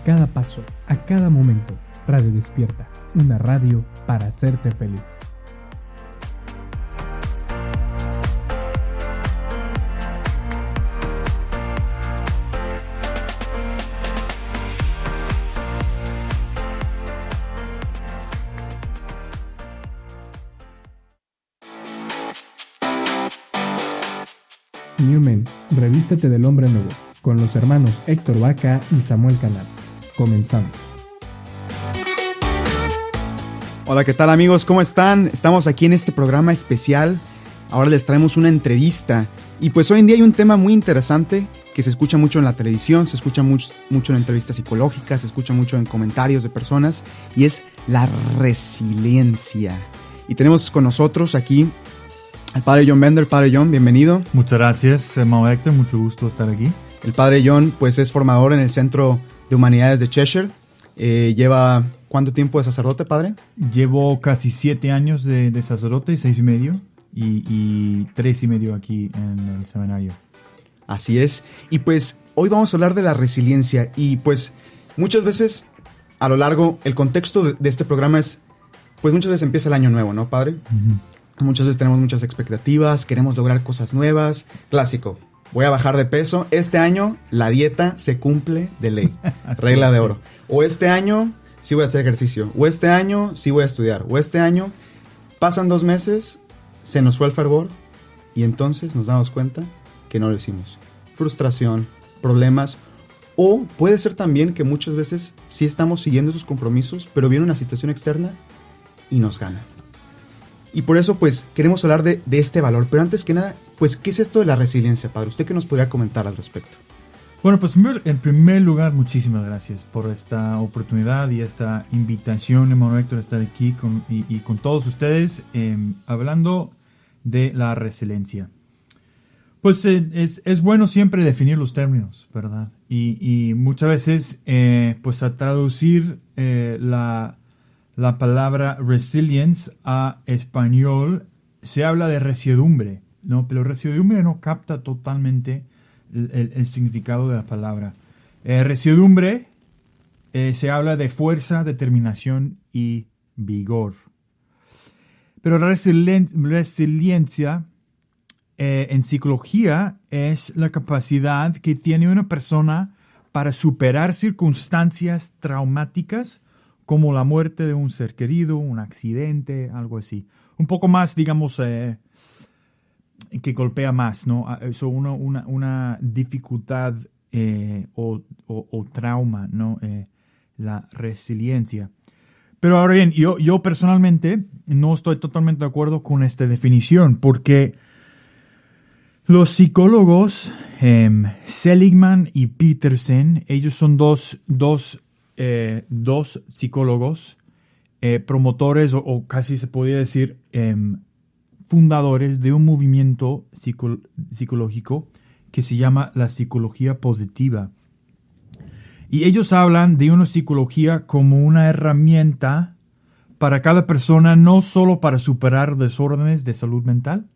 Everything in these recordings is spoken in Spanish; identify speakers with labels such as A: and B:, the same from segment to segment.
A: cada paso, a cada momento. Radio Despierta, una radio para hacerte feliz. Newman, revístete del hombre nuevo, con los hermanos Héctor Vaca y Samuel Canal. Comenzamos.
B: Hola, ¿qué tal amigos? ¿Cómo están? Estamos aquí en este programa especial. Ahora les traemos una entrevista. Y pues hoy en día hay un tema muy interesante que se escucha mucho en la televisión, se escucha mucho en entrevistas psicológicas, se escucha mucho en comentarios de personas, y es la resiliencia. Y tenemos con nosotros aquí el padre John Bender. Padre John, bienvenido.
C: Muchas gracias, hermano Héctor, mucho gusto estar aquí.
B: El padre John pues es formador en el Centro de Humanidades de Cheshire. ¿Lleva cuánto tiempo de sacerdote, padre?
C: Llevo casi 7 años de sacerdote, 6 y medio, y 3 y medio aquí en el seminario.
B: Así es. Y pues hoy vamos a hablar de la resiliencia. Y pues muchas veces a lo largo, el contexto de este programa es, pues muchas veces empieza el año nuevo, ¿no, padre? Uh-huh. Muchas veces tenemos muchas expectativas, queremos lograr cosas nuevas. Clásico, voy a bajar de peso. Este año la dieta se cumple de ley. Regla de oro. O este año sí voy a hacer ejercicio. O este año sí voy a estudiar. O este año pasan 2 meses, se nos fue el fervor y entonces nos damos cuenta que no lo hicimos. Frustración, problemas. O puede ser también que muchas veces sí estamos siguiendo esos compromisos, pero viene una situación externa y nos gana. Y por eso, pues, queremos hablar de este valor. Pero antes que nada, pues, ¿qué es esto de la resiliencia, padre? ¿Usted qué nos podría comentar al respecto?
C: Bueno, pues, en primer lugar, muchísimas gracias por esta oportunidad y esta invitación, hermano Héctor, de estar aquí con todos ustedes hablando de la resiliencia. Pues, es bueno siempre definir los términos, ¿verdad? Y muchas veces, pues, a traducir la palabra resilience a español se habla de resiedumbre, ¿no? Pero resiedumbre no capta totalmente el significado de la palabra. Resiedumbre se habla de fuerza, determinación y vigor. Pero la resiliencia en psicología es la capacidad que tiene una persona para superar circunstancias traumáticas como la muerte de un ser querido, un accidente, algo así. Un poco más, digamos, que golpea más, ¿no? Eso, una dificultad o trauma, ¿no? La resiliencia. Pero ahora bien, yo personalmente no estoy totalmente de acuerdo con esta definición, porque los psicólogos Seligman y Peterson, ellos son dos psicólogos, promotores o casi se podría decir fundadores de un movimiento psicológico que se llama la psicología positiva. Y ellos hablan de una psicología como una herramienta para cada persona, no solo para superar desórdenes de salud mental,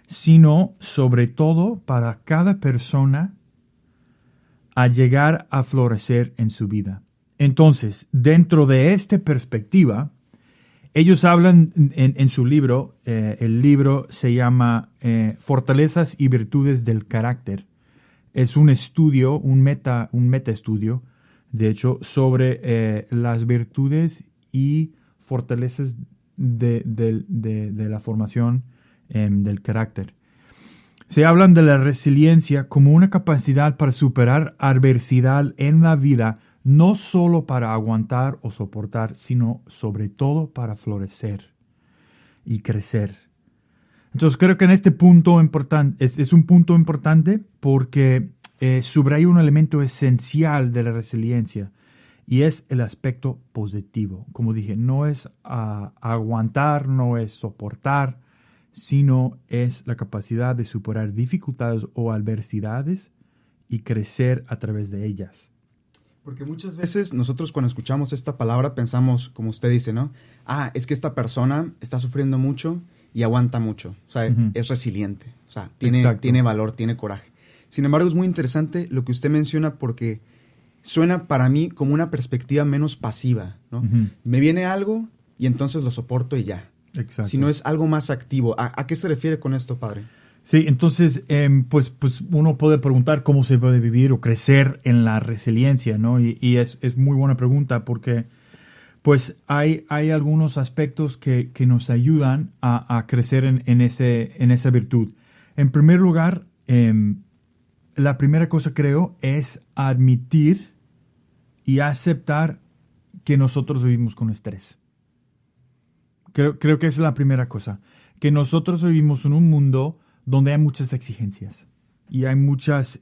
C: sino sobre todo para cada persona a llegar a florecer en su vida. Entonces, dentro de esta perspectiva, ellos hablan en su libro, el libro se llama Fortalezas y Virtudes del Carácter. Es un estudio, un metaestudio, de hecho, sobre las virtudes y fortalezas de la formación del carácter. Se hablan de la resiliencia como una capacidad para superar adversidad en la vida, no solo para aguantar o soportar, sino sobre todo para florecer y crecer. Entonces creo que en este punto es un punto importante porque subraya un elemento esencial de la resiliencia y es el aspecto positivo. Como dije, no es aguantar, no es soportar, sino es la capacidad de superar dificultades o adversidades y crecer a través de ellas.
B: Porque muchas veces nosotros cuando escuchamos esta palabra pensamos, como usted dice, ¿no? Es que esta persona está sufriendo mucho y aguanta mucho. O sea, es resiliente. O sea, tiene valor, tiene coraje. Sin embargo, es muy interesante lo que usted menciona porque suena para mí como una perspectiva menos pasiva, ¿no?
C: Ujú.
B: Me viene algo y entonces lo soporto y ya.
C: Exacto.
B: Si no es algo más activo. ¿A qué se refiere con esto, padre?
C: Sí, entonces, pues uno puede preguntar cómo se puede vivir o crecer en la resiliencia, ¿no? Y es muy buena pregunta porque, pues, hay algunos aspectos que nos ayudan a crecer en esa virtud. En primer lugar, la primera cosa, creo, es admitir y aceptar que nosotros vivimos con estrés. Creo que esa es la primera cosa. Que nosotros vivimos en un mundo donde hay muchas exigencias y hay muchas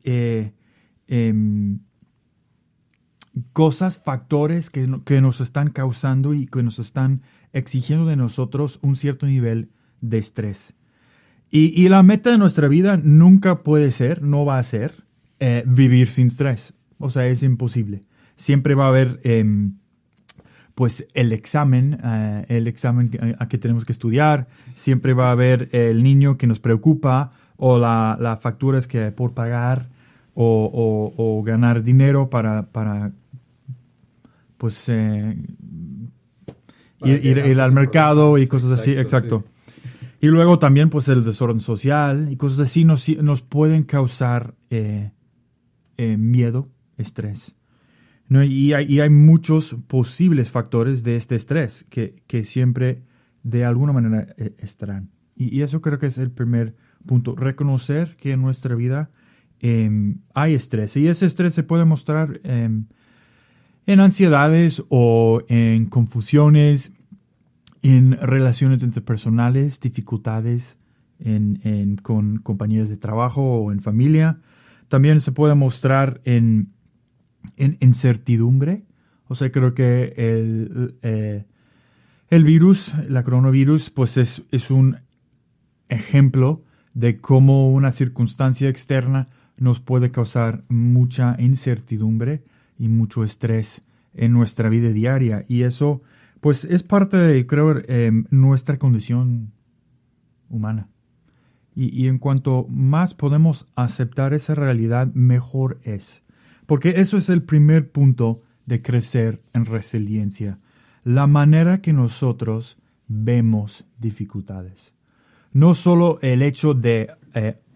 C: cosas, factores que nos están causando y que nos están exigiendo de nosotros un cierto nivel de estrés. Y la meta de nuestra vida nunca puede ser, no va a ser, vivir sin estrés. O sea, es imposible. Siempre va a haber pues el examen a que tenemos que estudiar. Siempre va a haber el niño que nos preocupa o la facturas que hay por pagar o ganar dinero para pues ir al mercado y cosas así. Exacto. Sí. Y luego también pues el desorden social y cosas así nos pueden causar miedo, estrés. ¿No? Y hay muchos posibles factores de este estrés que siempre de alguna manera estarán. Y eso creo que es el primer punto. Reconocer que en nuestra vida hay estrés. Y ese estrés se puede mostrar en ansiedades o en confusiones, en relaciones interpersonales, dificultades con compañeros de trabajo o en familia. También se puede mostrar en incertidumbre. O sea, creo que el virus, la coronavirus, pues es un ejemplo de cómo una circunstancia externa nos puede causar mucha incertidumbre y mucho estrés en nuestra vida diaria. Y eso, pues, es parte de, creo, nuestra condición humana. Y en cuanto más podemos aceptar esa realidad, mejor es. Porque eso es el primer punto de crecer en resiliencia. La manera que nosotros vemos dificultades. No solo el hecho de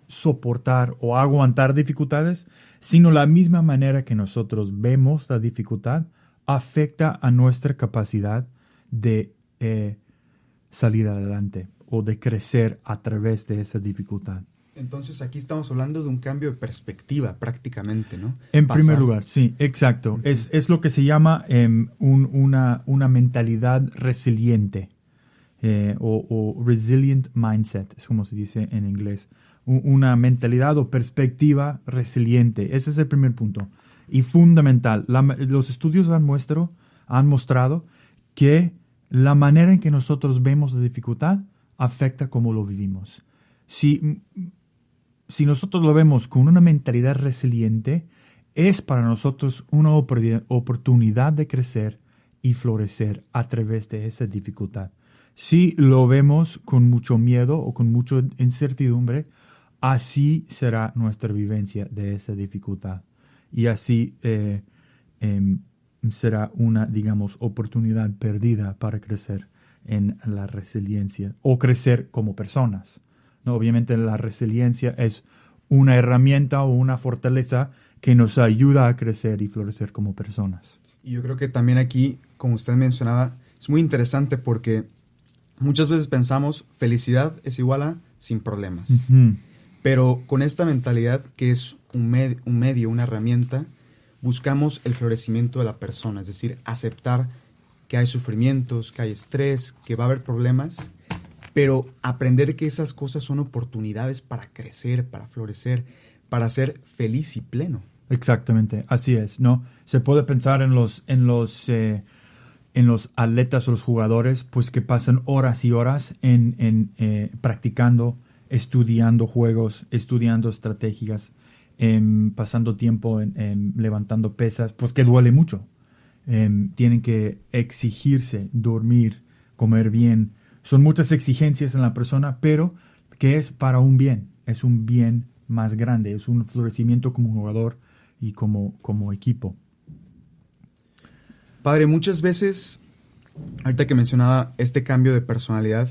C: soportar o aguantar dificultades, sino la misma manera que nosotros vemos la dificultad afecta a nuestra capacidad de salir adelante o de crecer a través de esa dificultad.
B: Entonces aquí estamos hablando de un cambio de perspectiva prácticamente, ¿no?
C: En primer lugar, sí, exacto. Uh-huh. Es lo que se llama una mentalidad resiliente o resilient mindset, es como se dice en inglés. Una mentalidad o perspectiva resiliente. Ese es el primer punto. Y fundamental. Los estudios han mostrado que la manera en que nosotros vemos la dificultad afecta cómo lo vivimos. Si nosotros lo vemos con una mentalidad resiliente, es para nosotros una oportunidad de crecer y florecer a través de esa dificultad. Si lo vemos con mucho miedo o con mucha incertidumbre, así será nuestra vivencia de esa dificultad. Y así será una, digamos, oportunidad perdida para crecer en la resiliencia o crecer como personas. ¿No? Obviamente la resiliencia es una herramienta o una fortaleza que nos ayuda a crecer y florecer como personas.
B: Y yo creo que también aquí, como usted mencionaba, es muy interesante porque muchas veces pensamos felicidad es igual a sin problemas. Uh-huh. Pero con esta mentalidad que es un medio, una herramienta, buscamos el florecimiento de la persona, es decir, aceptar que hay sufrimientos, que hay estrés, que va a haber problemas, pero aprender que esas cosas son oportunidades para crecer, para florecer, para ser feliz y pleno.
C: Exactamente, así es, ¿no? Se puede pensar en los atletas o los jugadores, pues que pasan horas y horas practicando, estudiando juegos, estudiando estrategias, pasando tiempo en levantando pesas, pues que duele mucho. Tienen que exigirse, dormir, comer bien. Son muchas exigencias en la persona, pero que es para un bien. Es un bien más grande, es un florecimiento como jugador y como equipo.
B: Padre, muchas veces, ahorita que mencionaba este cambio de personalidad,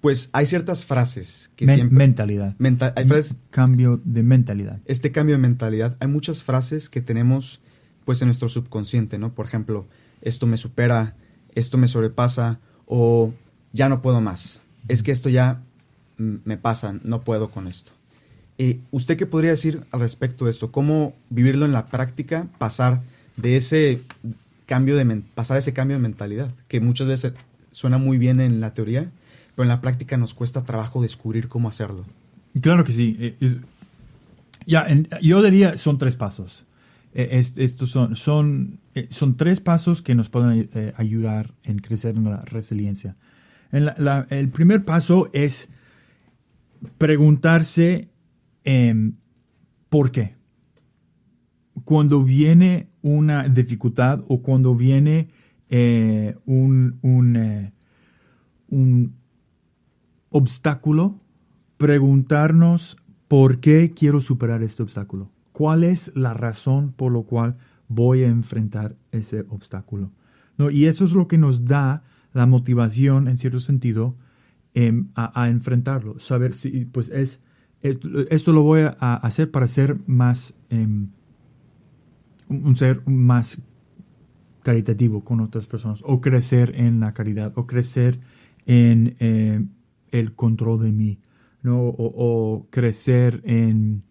B: pues hay ciertas frases que siempre...
C: Mentalidad.
B: Hay frases...
C: Cambio de mentalidad.
B: Este cambio de mentalidad, hay muchas frases que tenemos pues en nuestro subconsciente, ¿no? Por ejemplo, esto me supera, esto me sobrepasa, o ya no puedo más. Es que esto ya me pasa, no puedo con esto. ¿Usted qué podría decir al respecto de esto? ¿Cómo vivirlo en la práctica, pasar de ese cambio de mentalidad? Que muchas veces suena muy bien en la teoría, pero en la práctica nos cuesta trabajo descubrir cómo hacerlo.
C: Claro que sí. Yo diría son 3 pasos. Estos son 3 pasos que nos pueden ayudar en crecer en la resiliencia. El primer paso es preguntarse ¿por qué? Cuando viene una dificultad o cuando viene un obstáculo, preguntarnos ¿por qué quiero superar este obstáculo? ¿Cuál es la razón por la cual voy a enfrentar ese obstáculo? ¿No? Y eso es lo que nos da la motivación, en cierto sentido, a enfrentarlo. Saber si, pues, esto lo voy a hacer para ser más, un ser más caritativo con otras personas, o crecer en la caridad, o crecer en el control de mí, ¿no? O crecer en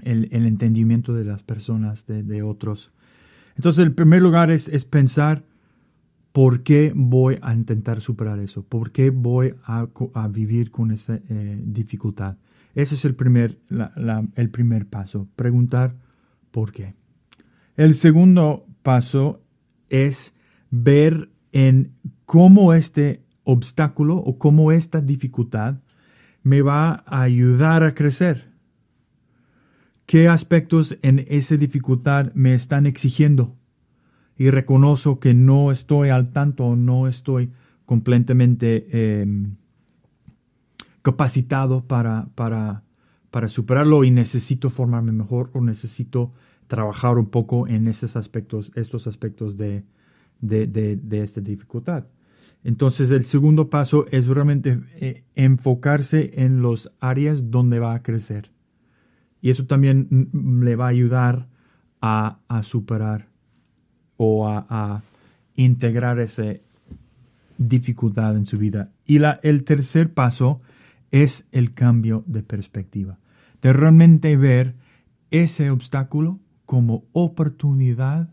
C: el entendimiento de las personas, de otros. Entonces, el primer lugar es pensar por qué voy a intentar superar eso, por qué voy a vivir con esa dificultad. Ese es el primer paso, preguntar por qué. El segundo paso es ver en cómo este obstáculo o cómo esta dificultad me va a ayudar a crecer. ¿Qué aspectos en esa dificultad me están exigiendo? Y reconozco que no estoy al tanto, no estoy completamente capacitado para superarlo y necesito formarme mejor o necesito trabajar un poco en estos aspectos de esta dificultad. Entonces, el segundo paso es realmente enfocarse en las áreas donde va a crecer. Y eso también le va a ayudar a superar o a integrar esa dificultad en su vida. Y el tercer paso es el cambio de perspectiva. De realmente ver ese obstáculo como oportunidad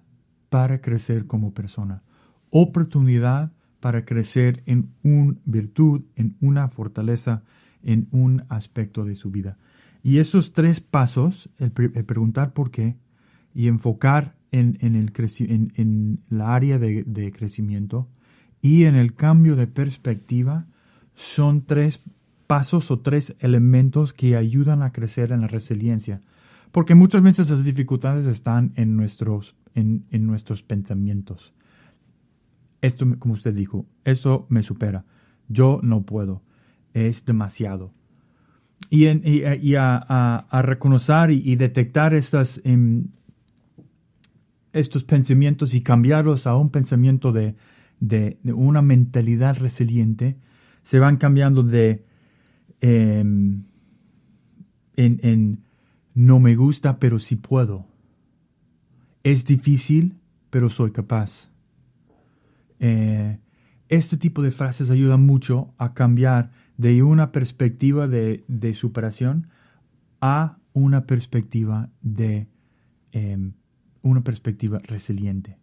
C: para crecer como persona. Oportunidad para crecer en una virtud, en una fortaleza, en un aspecto de su vida. Y esos 3 pasos, el preguntar por qué y enfocar en la área de crecimiento y en el cambio de perspectiva, son 3 pasos o 3 elementos que ayudan a crecer en la resiliencia. Porque muchas veces las dificultades están en nuestros pensamientos. Esto, como usted dijo, eso me supera. Yo no puedo. Es demasiado. Y a reconocer y detectar estos pensamientos y cambiarlos a un pensamiento de una mentalidad resiliente, se van cambiando en no me gusta, pero sí puedo. Es difícil, pero soy capaz. Este tipo de frases ayudan mucho a cambiar de una perspectiva de superación a una perspectiva resiliente,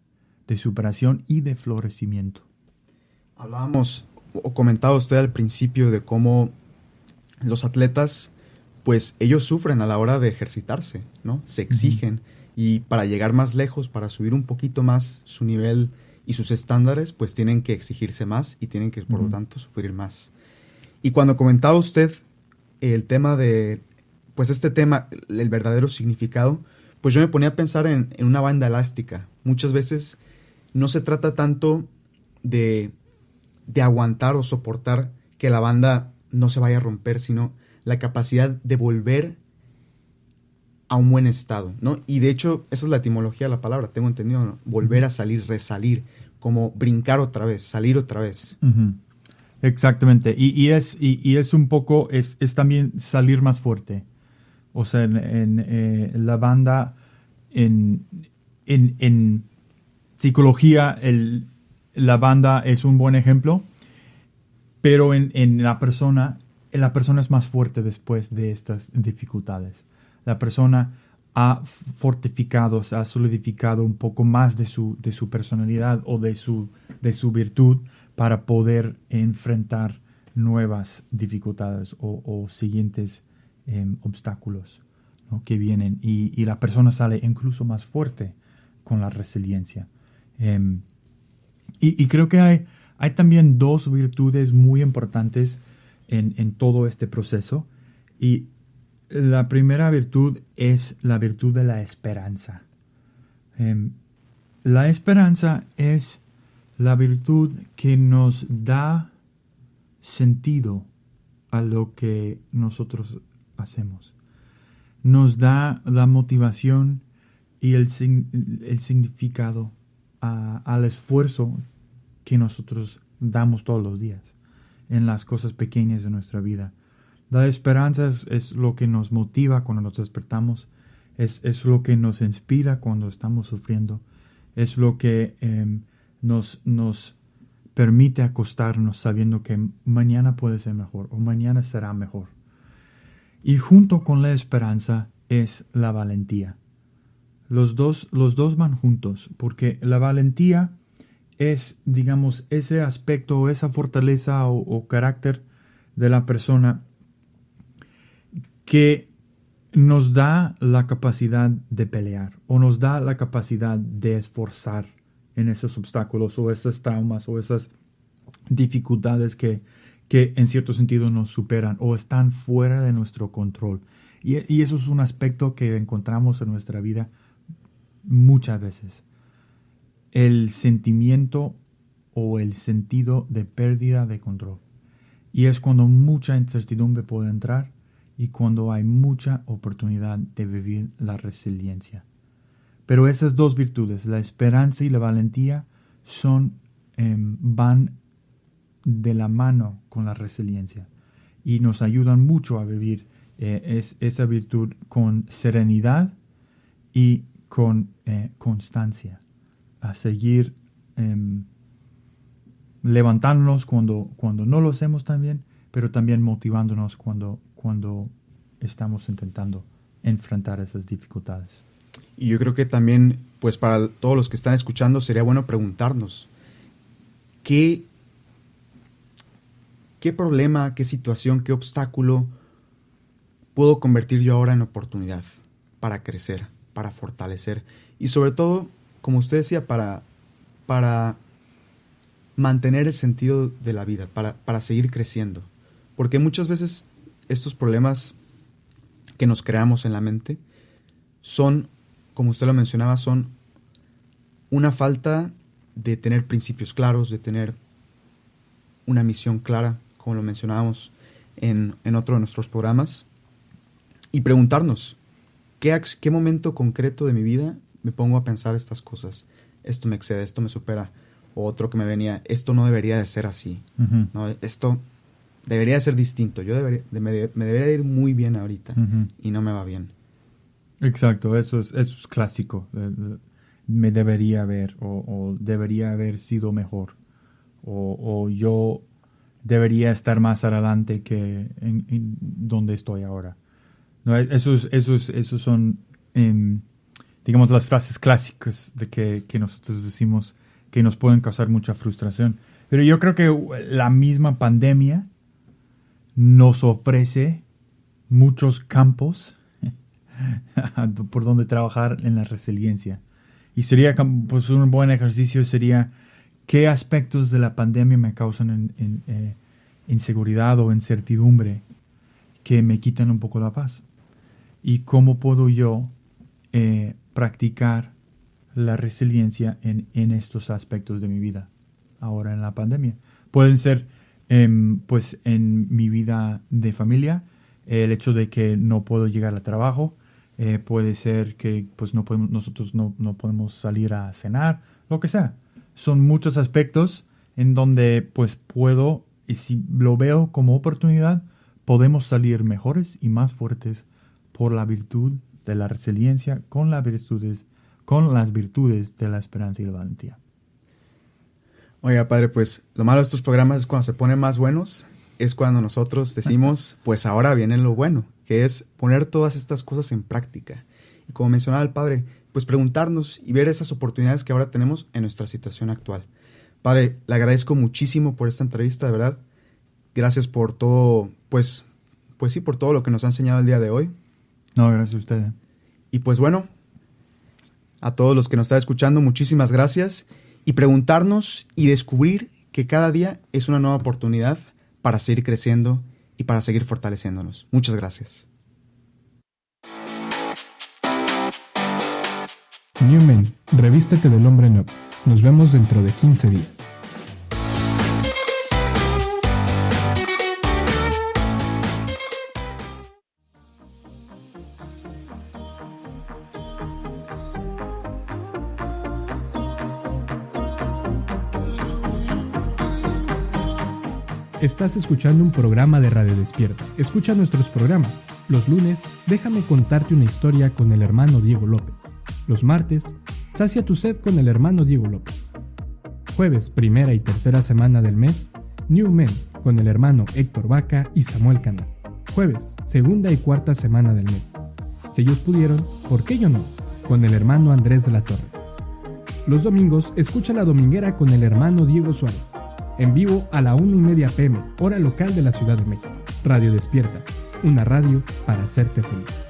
C: de superación y de florecimiento.
B: Hablábamos o comentaba usted al principio de cómo los atletas, pues ellos sufren a la hora de ejercitarse, ¿no? Se exigen y para llegar más lejos, para subir un poquito más su nivel y sus estándares, pues tienen que exigirse más y tienen que, por lo tanto, sufrir más. Y cuando comentaba usted el tema de, pues este tema, el verdadero significado, pues yo me ponía a pensar en una banda elástica. Muchas veces no se trata tanto de aguantar o soportar que la banda no se vaya a romper, sino la capacidad de volver a un buen estado, ¿no? Y de hecho, esa es la etimología de la palabra, tengo entendido, ¿no? Volver a salir, resalir. como brincar otra vez, salir otra vez.
C: Ujú. Exactamente. Y es un poco, es también salir más fuerte. O sea, la banda, en psicología, la banda es un buen ejemplo, pero en la persona es más fuerte después de estas dificultades. La persona ha fortificado, se ha solidificado un poco más de su personalidad o de su virtud para poder enfrentar nuevas dificultades o siguientes obstáculos, ¿no?, que vienen. Y la persona sale incluso más fuerte con la resiliencia. Y creo que hay también dos virtudes muy importantes en todo este proceso. Y la primera virtud es la virtud de la esperanza. La esperanza es la virtud que nos da sentido a lo que nosotros hacemos. Nos da la motivación y el significado al esfuerzo que nosotros damos todos los días en las cosas pequeñas de nuestra vida. La esperanza es lo que nos motiva cuando nos despertamos, es lo que nos inspira cuando estamos sufriendo, es lo que nos permite acostarnos sabiendo que mañana puede ser mejor o mañana será mejor. Y junto con la esperanza es la valentía. Los dos van juntos, porque la valentía es, digamos, ese aspecto o esa fortaleza o carácter de la persona que nos da la capacidad de pelear o nos da la capacidad de esforzar en esos obstáculos o esas traumas o esas dificultades que en cierto sentido nos superan o están fuera de nuestro control. Y eso es un aspecto que encontramos en nuestra vida muchas veces. El sentimiento o el sentido de pérdida de control. Y es cuando mucha incertidumbre puede entrar y cuando hay mucha oportunidad de vivir la resiliencia. Pero esas dos virtudes, la esperanza y la valentía, van de la mano con la resiliencia y nos ayudan mucho a vivir esa virtud con serenidad y con constancia, a seguir levantándonos cuando no lo hacemos tan bien, pero también motivándonos cuando estamos intentando enfrentar esas dificultades.
B: Y yo creo que también, pues para todos los que están escuchando, sería bueno preguntarnos, ¿qué problema, qué situación, qué obstáculo puedo convertir yo ahora en oportunidad para crecer, para fortalecer? Y sobre todo, como usted decía, para mantener el sentido de la vida, para seguir creciendo. Porque muchas veces estos problemas que nos creamos en la mente son, como usted lo mencionaba, son una falta de tener principios claros, de tener una misión clara, como lo mencionábamos en otro de nuestros programas, y preguntarnos, ¿qué momento concreto de mi vida me pongo a pensar estas cosas? Esto me excede, esto me supera. O otro que me venía, esto no debería de ser así.
C: Uh-huh.
B: ¿No? Esto debería de ser distinto. Me debería de ir muy bien ahorita,
C: uh-huh,
B: y no me va bien.
C: Exacto, eso es clásico. Me debería haber o debería haber sido mejor. O yo debería estar más adelante que en donde estoy ahora. No, esos son, digamos, las frases clásicas de que nosotros decimos que nos pueden causar mucha frustración. Pero yo creo que la misma pandemia nos ofrece muchos campos por donde trabajar en la resiliencia. Y sería, pues, un buen ejercicio sería qué aspectos de la pandemia me causan inseguridad o incertidumbre que me quitan un poco la paz. Y cómo puedo yo practicar la resiliencia en estos aspectos de mi vida ahora en la pandemia. Pueden ser, pues, en mi vida de familia, el hecho de que no puedo llegar al trabajo, puede ser que, pues, nosotros no podemos salir a cenar, lo que sea. son muchos aspectos en donde pues puedo, y si lo veo como oportunidad, podemos salir mejores y más fuertes por la virtud de la resiliencia con las virtudes de la esperanza y la valentía.
B: Oiga, padre, pues lo malo de estos programas es cuando se ponen más buenos, es cuando nosotros decimos, pues ahora viene lo bueno, que es poner todas estas cosas en práctica. Y como mencionaba el padre, pues preguntarnos y ver esas oportunidades que ahora tenemos en nuestra situación actual. Padre, le agradezco muchísimo por esta entrevista, de verdad. Gracias por todo, pues sí, por todo lo que nos ha enseñado el día de hoy.
C: No, gracias a usted.
B: Y pues bueno, a todos los que nos están escuchando, muchísimas gracias. Y preguntarnos y descubrir que cada día es una nueva oportunidad para seguir creciendo y para seguir fortaleciéndonos. Muchas gracias.
A: New Men, revístete del hombre nuevo. Nos vemos dentro de 15 días. Estás escuchando un programa de Radio Despierta. Escucha nuestros programas. Los lunes, déjame contarte una historia con el hermano Diego López. Los martes, sacia tu sed con el hermano Diego López. Jueves, primera y tercera semana del mes, New Men con el hermano Héctor Vaca y Samuel Canal. Jueves, segunda y cuarta semana del mes. Si ellos pudieron, ¿por qué yo no? Con el hermano Andrés de la Torre. Los domingos, escucha la dominguera con el hermano Diego Suárez. En vivo a la 1:30 p.m., hora local de la Ciudad de México. Radio Despierta, una radio para hacerte feliz.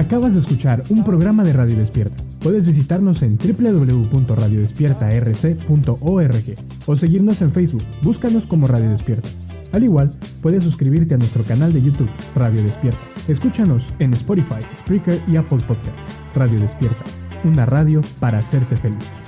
A: Acabas de escuchar un programa de Radio Despierta. Puedes visitarnos en www.radiodespiertarc.org o seguirnos en Facebook. Búscanos como Radio Despierta. Al igual, puedes suscribirte a nuestro canal de YouTube, Radio Despierta. Escúchanos en Spotify, Spreaker y Apple Podcasts. Radio Despierta, una radio para hacerte feliz.